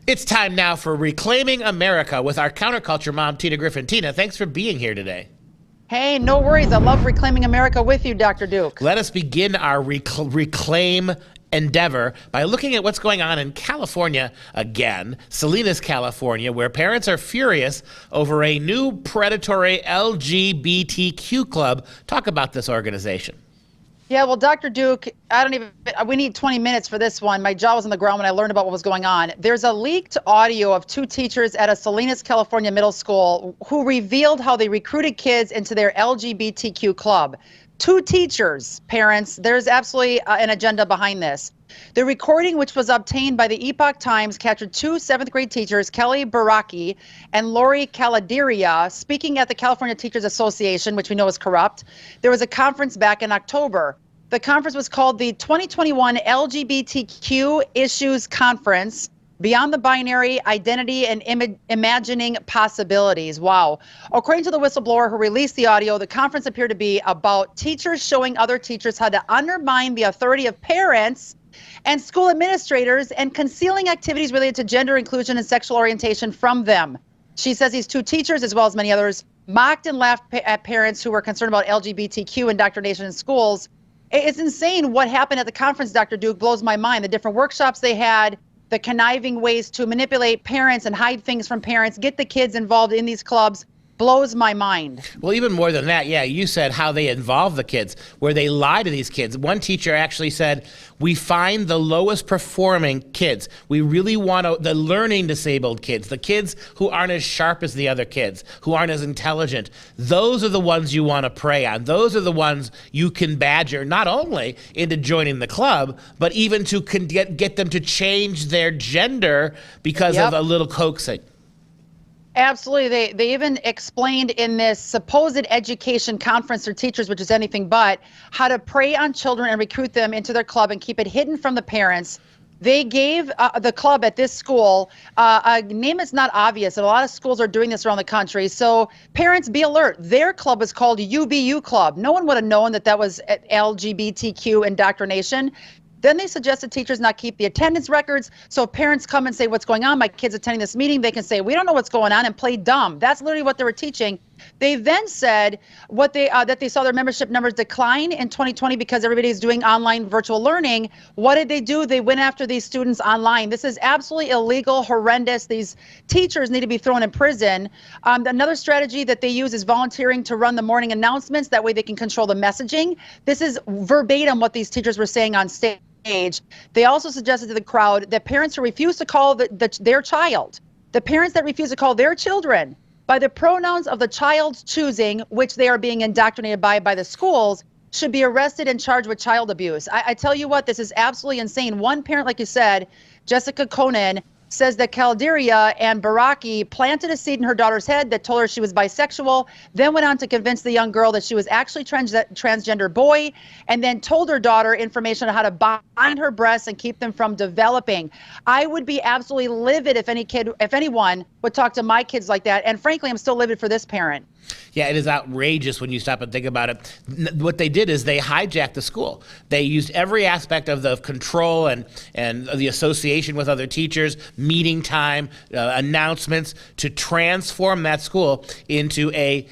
It's time now for Reclaiming America with our counterculture mom, Tina Griffin. Tina, thanks for being here today. Hey, no worries. I love Reclaiming America with you, Dr. Duke. Let us begin our reclaim endeavor by looking at what's going on in California again, Salinas, California, where parents are furious over a new predatory LGBTQ club. Talk about this organization. Yeah, well, Dr. Duke, we need 20 minutes for this one. My jaw was on the ground when I learned about what was going on. There's a leaked audio of two teachers at a Salinas, California middle school who revealed how they recruited kids into their LGBTQ club. Two teachers, parents, there's absolutely an agenda behind this. The recording, which was obtained by the Epoch Times, captured two seventh grade teachers, Kelly Baraki and Lori Caladiria, speaking at the California Teachers Association, which we know is corrupt. There was a conference back in October. The conference was called the 2021 LGBTQ Issues Conference, Beyond the Binary, Identity and Imagining Possibilities. Wow. According to the whistleblower who released the audio, the conference appeared to be about teachers showing other teachers how to undermine the authority of parents and school administrators and concealing activities related to gender inclusion and sexual orientation from them. She says these two teachers, as well as many others, mocked and laughed at parents who were concerned about LGBTQ indoctrination in schools. It's insane what happened at the conference, Dr. Duke. Blows my mind. The different workshops they had, the conniving ways to manipulate parents and hide things from parents, get the kids involved in these clubs, blows my mind. Well, even more than that, yeah, you said how they involve the kids, where they lie to these kids. One teacher actually said, we find the lowest performing kids. We really want the learning disabled kids, the kids who aren't as sharp as the other kids, who aren't as intelligent. Those are the ones you want to prey on. Those are the ones you can badger, not only into joining the club, but even to get them to change their gender because of a little coaxing. Absolutely. They even explained in this supposed education conference for teachers, which is anything but, how to prey on children and recruit them into their club and keep it hidden from the parents. They gave the club at this school a name that's not obvious, and a lot of schools are doing this around the country. So parents, be alert. Their club is called UBU Club. No one would have known that was LGBTQ indoctrination. Then they suggested teachers not keep the attendance records. So if parents come and say, what's going on? My kid's attending this meeting. They can say, we don't know what's going on, and play dumb. That's literally what they were teaching. They then said that they saw their membership numbers decline in 2020 because everybody's doing online virtual learning. What did they do? They went after these students online. This is absolutely illegal, horrendous. These teachers need to be thrown in prison. Another strategy that they use is volunteering to run the morning announcements. That way they can control the messaging. This is verbatim what these teachers were saying on stage. They also suggested to the crowd that parents who refuse to call their child, the parents that refuse to call their children by the pronouns of the child's choosing, which they are being indoctrinated by the schools, should be arrested and charged with child abuse. I tell you what, this is absolutely insane. One parent, like you said, Jessica Conan, says that Calderia and Baraki planted a seed in her daughter's head that told her she was bisexual, then went on to convince the young girl that she was actually transgender boy, and then told her daughter information on how to bind her breasts and keep them from developing. I would be absolutely livid if anyone would talk to my kids like that. And frankly, I'm still livid for this parent. Yeah, it is outrageous when you stop and think about it. What they did is they hijacked the school. They used every aspect of the control and the association with other teachers, meeting time, announcements, to transform that school into a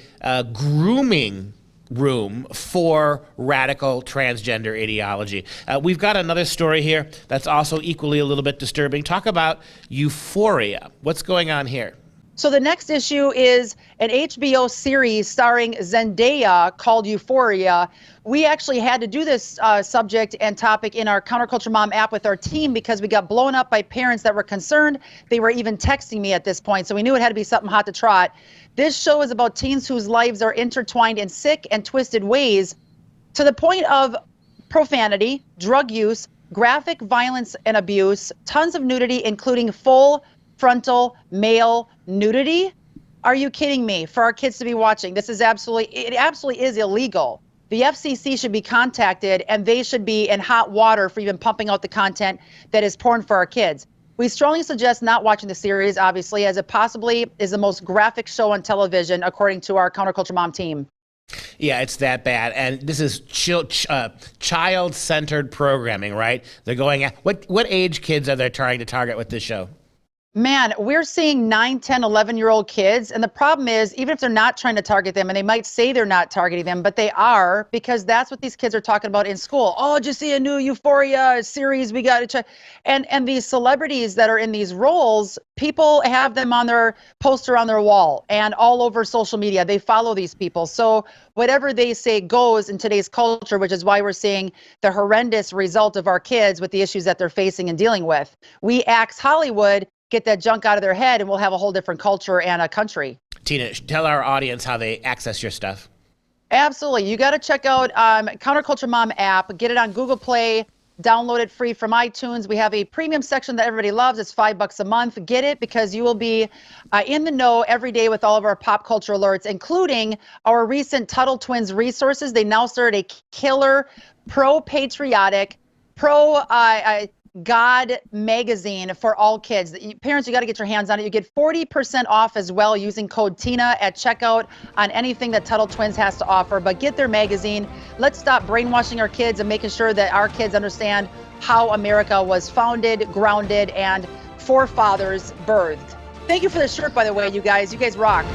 grooming room for radical transgender ideology. We've got another story here that's also equally a little bit disturbing. Talk about Euphoria. What's going on here? So the next issue is an HBO series starring Zendaya called Euphoria. We actually had to do this subject and topic in our Counterculture Mom app with our team because we got blown up by parents that were concerned. They were even texting me at this point, so we knew it had to be something hot to trot. This show is about teens whose lives are intertwined in sick and twisted ways to the point of profanity, drug use, graphic violence and abuse, tons of nudity, including full frontal male nudity. Are you kidding me? For our kids to be watching, it absolutely is illegal. The FCC should be contacted, and they should be in hot water for even pumping out the content that is porn for our kids. We strongly suggest not watching the series, obviously, as it possibly is the most graphic show on television, according to our Counterculture Mom team. Yeah, it's that bad. And this is child-centered programming, right? They're going at what age kids are they trying to target with this show? Man, we're seeing 9, 10, 11-year-old kids. And the problem is, even if they're not trying to target them, and they might say they're not targeting them, but they are, because that's what these kids are talking about in school. Oh, did you see a new Euphoria series? We got to check. And these celebrities that are in these roles, people have them on their poster on their wall and all over social media. They follow these people. So whatever they say goes in today's culture, which is why we're seeing the horrendous result of our kids with the issues that they're facing and dealing with. We axe Hollywood, get that junk out of their head, and we'll have a whole different culture and a country. Tina, tell our audience how they access your stuff. Absolutely. You got to check out Counterculture Mom app. Get it on Google Play. Download it free from iTunes. We have a premium section that everybody loves. It's $5 a month. Get it because you will be in the know every day with all of our pop culture alerts, including our recent Tuttle Twins resources. They now started a killer, pro-patriotic, God magazine for all kids. Parents, you got to get your hands on it. You get 40% off as well using code TINA at checkout on anything that Tuttle Twins has to offer. But get their magazine. Let's stop brainwashing our kids and making sure that our kids understand how America was founded, grounded, and forefathers birthed. Thank you for the shirt, by the way, you guys. You guys rock.